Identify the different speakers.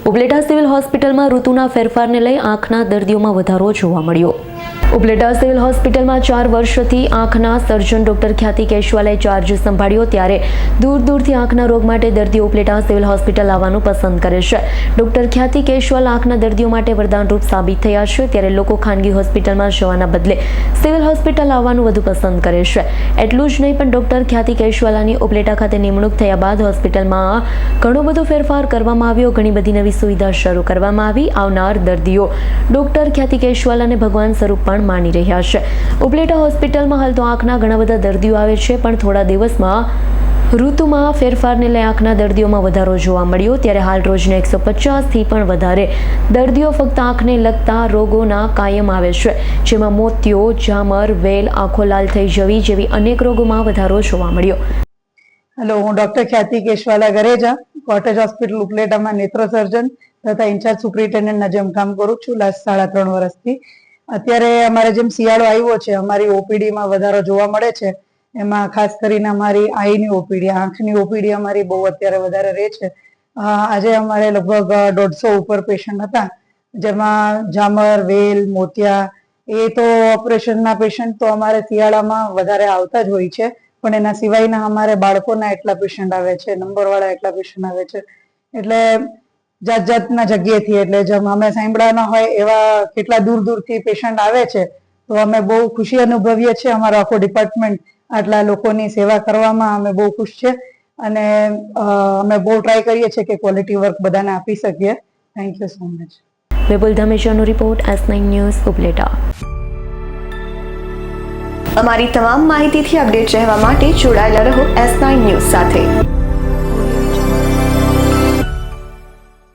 Speaker 1: Upleta civil હોસ્પિટલમાં ઋતુના ફેરફારને લઈ આંખના દર્દીઓમાં વધારો જોવા મળ્યો। ઉપલેટા સિવિલ હોસ્પિટલમાં 4 વર્ષથી આંખના સર્જન ડોક્ટર ખ્યાતિ કેશવાલે ચાર્જ સંભાળ્યો, ત્યારે દૂર દૂરથી આંખના રોગ માટે દર્દીઓ ઉપલેટા સિવિલ હોસ્પિટલ આવવાનું પસંદ કરે છે। ડોક્ટર ખ્યાતિ કેશવાલ આંખના દર્દીઓ માટે વરદાનરૂપ સાબિત થયા છે, ત્યારે લોકો ખાનગી હોસ્પિટલમાં જવાના બદલે સિવિલ હોસ્પિટલ આવવાનું વધુ પસંદ કરે છે। એટલું જ નહીં, પણ ડોક્ટર ખ્યાતિ કેશવાલાની ઉપલેટા ખાતે નિમણૂક થયા બાદ હોસ્પિટલમાં ઘણો બધો ફેરફાર કરવામાં આવ્યો, ઘણી બધી નવી સુવિધા શરૂ કરવામાં આવી। આવનાર દર્દીઓ ડોક્ટર ખ્યાતિ કેશવાલાને ભગવાન સ્વરૂપ પણ માની રહ્યા છે। ઉપલેટા હોસ્પિટલમાં હાલ તો આંખના ઘણા બધા દર્દીઓ આવે છે, પણ થોડા દિવસમાં ઋતુમાં ફેરફારને લઈ આંખના દર્દીઓમાં વધારો જોવા મળ્યો, ત્યારે હાલ રોજના 150થી પણ વધારે દર્દીઓ ફક્ત આંખને લગતા રોગોના કાયમ આવે છે, જેમાં મોતિયો, ઝામર, વેલ, આંખો લાલ થઈ જવી જેવી અનેક રોગોમાં વધારો જોવા મળ્યો।
Speaker 2: હેલો, હું ડોક્ટર ખ્યાતિ કેશવાલા ગરેજા, કોટેજ હોસ્પિટલ ઉપલેટામાં નેત્ર સર્જન તથા ઇન્ચાર્જ સુપ્રિન્ટેન્ડન્ટના જેમ કામ કરું છું લાસ્ટ 3.5 વર્ષથી। અત્યારે અમારે જેમ શિયાળો આવ્યો છે, અમારી ઓપીડીમાં વધારો જોવા મળે છે। એમાં ખાસ કરીને અમારી આઈની ઓપીડી, આંખની ઓપીડી અમારી બહુ અત્યારે વધારે રહે છે। આજે અમારે લગભગ 150 ઉપર પેશન્ટ હતા, જેમાં ઝામર, વેલ, મોતિયા એ તો ઓપરેશનના પેશન્ટ તો અમારે શિયાળામાં વધારે આવતા જ હોય છે, પણ એના સિવાયના અમારે બાળકોના એટલા પેશન્ટ આવે છે, નંબરવાળા એટલા પેશન્ટ આવે છે, એટલે જાત જાતના જગ્યાએથી, એટલે જેમ અમે સાંભળ્યા ન હોય એવા કેટલા દૂર દૂરથી પેશન્ટ આવે છે, તો અમે બહુ ખુશી અનુભવીએ છીએ। અમારો આખો ડિપાર્ટમેન્ટ આટલા લોકોની સેવા કરવામાં અમે બહુ ખુશ છે, અને અમે બહુ ટ્રાય કરીએ છીએ કે ક્વોલિટી વર્ક બધાને આપી શકીએ। Thank you so much.
Speaker 1: Vipul ધમેચાનો રિપોર્ટ, S9 ન્યૂઝ, ઉપલેટા।
Speaker 3: અમારી તમામ માહિતીથી અપડેટ રહેવા માટે જોડાયેલા રહો S9 ન્યૂઝ સાથે।